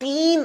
3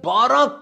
12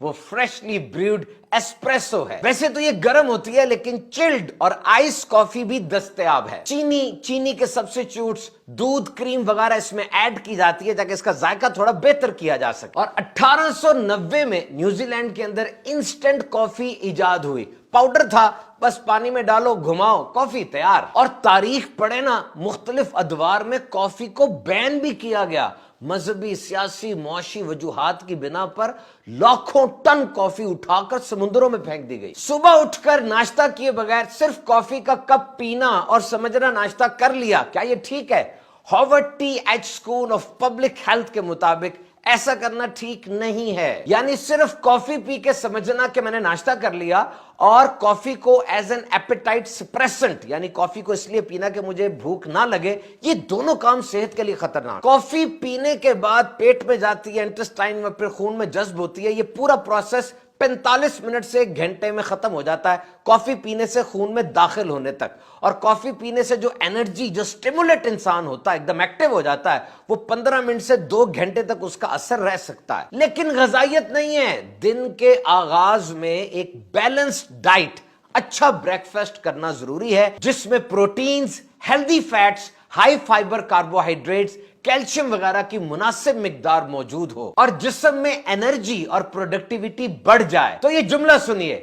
وہ freshly بریوڈ espresso ہے. ویسے تو یہ گرم ہوتی ہے لیکن چلڈ اور آئس کافی بھی دستیاب ہے. چینی کے سبسٹیٹیوٹس، دودھ، کریم وغیرہ اس میں ایڈ کی جاتی ہے تاکہ اس کا ذائقہ تھوڑا بہتر کیا جا سکے. اور 1890 میں نیوزی لینڈ کے اندر انسٹنٹ کافی ایجاد ہوئی. پاؤڈر تھا، بس پانی میں ڈالو، گھماؤ، کافی تیار. اور تاریخ پڑھے نا، مختلف ادوار میں کافی کو بین بھی کیا گیا. مذہبی، سیاسی، معاشی وجوہات کی بنا پر لاکھوں ٹن کافی اٹھا کر سمندروں میں پھینک دی گئی. صبح اٹھ کر ناشتہ کیے بغیر صرف کافی کا کپ پینا اور سمجھنا ناشتہ کر لیا، کیا یہ ٹھیک ہے؟ Harvard T H school of public health کے مطابق ایسا کرنا ٹھیک نہیں ہے. یعنی صرف کافی پی کے سمجھنا کہ میں نے ناشتہ کر لیا اور کافی کو ایز این ایپیٹائٹ سپریسنٹ، یعنی کافی کو اس لیے پینا کہ مجھے بھوک نہ لگے، یہ دونوں کام صحت کے لیے خطرناک. کافی پینے کے بعد پیٹ میں جاتی ہے، انٹسٹائن میں، پھر خون میں جذب ہوتی ہے. یہ پورا پروسیس 45 منٹ سے 1 گھنٹے میں ختم ہو جاتا ہے کافی پینے سے خون میں داخل ہونے تک. اور کافی پینے سے جو انرجی، جو سٹیمولیٹ انسان ہوتا ہے، ایک دم ایکٹیو ہو جاتا ہے، وہ 15 منٹ سے 2 گھنٹے تک اس کا اثر رہ سکتا ہے. لیکن غذائیت نہیں ہے. دن کے آغاز میں ایک بیلنسڈ ڈائٹ، اچھا بریکفاسٹ کرنا ضروری ہے جس میں proteins, healthy fats, high fibre carbohydrates, calcium وغیرہ کی مناسب مقدار موجود ہو اور جسم میں انرجی اور پروڈکٹیوٹی بڑھ جائے. تو یہ جملہ سنیے: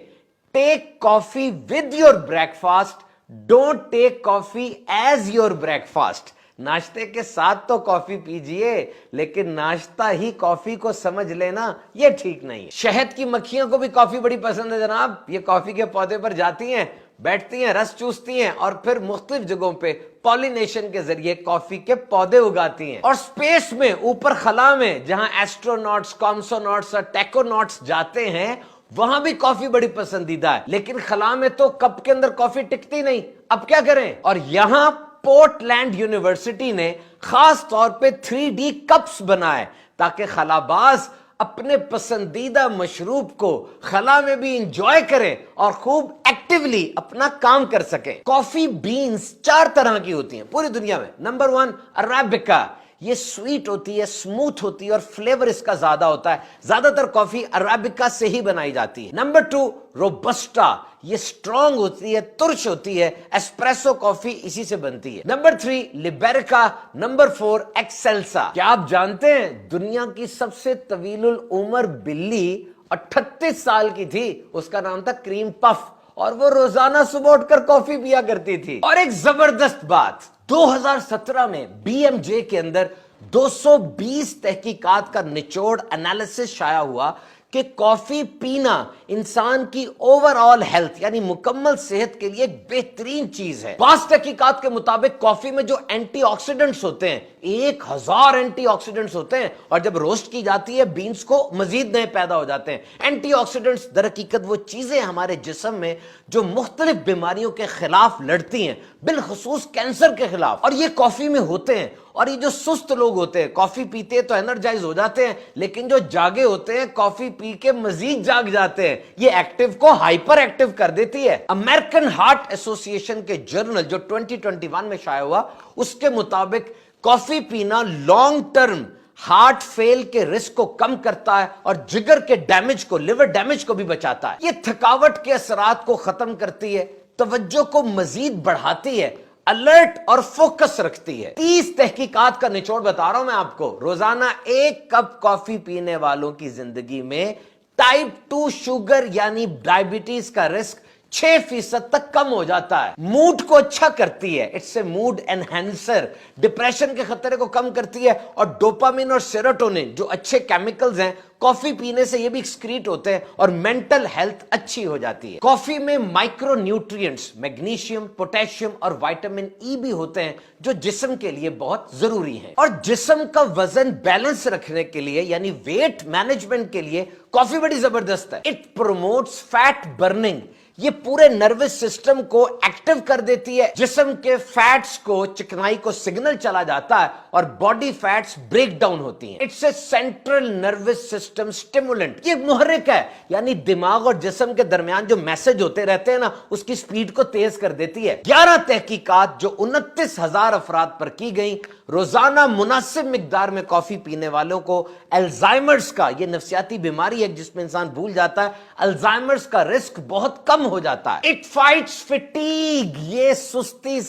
take coffee with your breakfast, don't take coffee as your breakfast. ناشتے کے ساتھ تو کافی پیجئے لیکن ناشتہ ہی کافی کو سمجھ لینا یہ ٹھیک نہیں. شہد کی مکھیوں کو بھی کافی بڑی پسند ہے جناب. یہ کافی کے پودے پر جاتی ہیں، بیٹھتی ہیں، رس چوستی ہیں اور پھر مختلف جگہوں پہ پالینیشن کے ذریعے کافی کے پودے اگاتی ہیں. اور سپیس میں، اوپر خلا میں، جہاں ایسٹروناٹس، کامسوناٹس اور ٹیکوناٹس جاتے ہیں، وہاں بھی کافی بڑی پسندیدہ ہے. لیکن خلا میں تو کپ کے اندر کافی ٹکتی نہیں، اب کیا کریں؟ اور یہاں پورٹ لینڈ یونیورسٹی نے خاص طور پہ 3D کپس بنائے تاکہ خلاباز اپنے پسندیدہ مشروب کو خلا میں بھی انجوائے کریں اور خوب ایکٹیولی اپنا کام کر سکیں. کافی بینز 4 طرح کی ہوتی ہیں پوری دنیا میں. نمبر 1 عربیکا. یہ سویٹ ہوتی ہے، سموتھ ہوتی ہے اور فلیور اس کا زیادہ ہوتا ہے. زیادہ تر کافی عربیکا سے ہی بنائی جاتی ہے. Number 2 robusta. یہ سٹرونگ ہوتی ہے، ترش ہوتی ہے. ایسپریسو کافی اسی سے بنتی ہے. نمبر 3 لیبریکا. نمبر 4 ایکسیلسا. کیا آپ جانتے ہیں دنیا کی سب سے طویل العمر بلی 38 سال کی تھی؟ اس کا نام تھا کریم پف اور وہ روزانہ صبح اٹھ کر کافی پیا کرتی تھی. اور ایک زبردست بات، 2017 میں بی ایم جے کے اندر 220 تحقیقات کا نچوڑ انالیسس شائع ہوا کہ کافی پینا انسان کی اوور آل ہیلتھ یعنی مکمل صحت کے لیے ایک بہترین چیز ہے. بعض تحقیقات کے مطابق کافی میں جو اینٹی آکسیڈنٹس ہوتے ہیں، 1000 اینٹی آکسیڈنٹس ہوتے ہیں، اور جب روسٹ کی جاتی ہے بینز کو مزید نئے پیدا ہو جاتے ہیں. اینٹی آکسیڈنٹس در حقیقت وہ چیزیں ہمارے جسم میں جو مختلف بیماریوں کے خلاف لڑتی ہیں، بالخصوص کینسر کے خلاف، اور یہ کافی میں ہوتے ہیں. اور یہ جو سست لوگ ہوتے ہیں، کافی پیتے تو انرجائز ہو جاتے ہیں، لیکن جو جاگے ہوتے ہیں کافی پی کے مزید جاگ جاتے ہیں. یہ ایکٹیو کو ہائپر ایکٹیو کر دیتی ہے. امریکن ہارٹ ایسوسی ایشن کے جرنل جو 2021 میں شائع ہوا، اس کے مطابق کافی پینا لانگ ٹرم ہارٹ فیل کے رسک کو کم کرتا ہے اور جگر کے ڈیمیج کو، لیور ڈیمیج کو بھی بچاتا ہے. یہ تھکاوٹ کے اثرات کو ختم کرتی ہے، توجہ کو مزید بڑھاتی ہے، الرٹ اور فوکس رکھتی ہے. 30 تحقیقات کا نچوڑ بتا رہا ہوں میں آپ کو. روزانہ 1 کپ کافی پینے والوں کی زندگی میں ٹائپ 2 شوگر یعنی ڈائبٹیز کا رسک 6% تک کم ہو جاتا ہے. موڈ کو اچھا کرتی ہے، اٹس اے موڈ انہینسر. ڈپریشن کے خطرے کو کم کرتی ہے. اور ڈوپامین اور سیروٹونن جو اچھے کیمیکلز ہیں، کافی پینے سے یہ بھی ایکسکریٹ ہوتے ہیں اور مینٹل ہیلتھ اچھی ہو جاتی ہے. کافی میں مائکرو نیوٹرینٹس، میگنیشیم، پوٹیشیم اور وائٹامن ای بھی ہوتے ہیں جو جسم کے لیے بہت ضروری ہیں. اور جسم کا وزن بیلنس رکھنے کے لیے یعنی ویٹ مینجمنٹ کے لیے کافی بڑی زبردست ہے. اٹ پروموٹس فیٹ برننگ یہ پورے نروس سسٹم کو ایکٹیو کر دیتی ہے, جسم کے فیٹس کو, چکنائی کو سگنل چلا جاتا ہے اور باڈی فیٹس بریک ڈاؤن ہوتی ہیں. It's a central nervous system stimulant. یہ محرک ہے, یعنی دماغ اور جسم کے درمیان جو میسج ہوتے رہتے ہیں نا, اس کی سپیڈ کو تیز کر دیتی ہے. 11 تحقیقات جو 29,000 افراد پر کی گئیں, روزانہ مناسب مقدار میں کافی پینے والوں کو الزائمرز کا, یہ نفسیاتی بیماری ہے جس میں انسان بھول جاتا ہے, الزائمرز کا رسک بہت کم ہو جاتا ہے. اٹ فائٹس فٹیگ, یہ سستی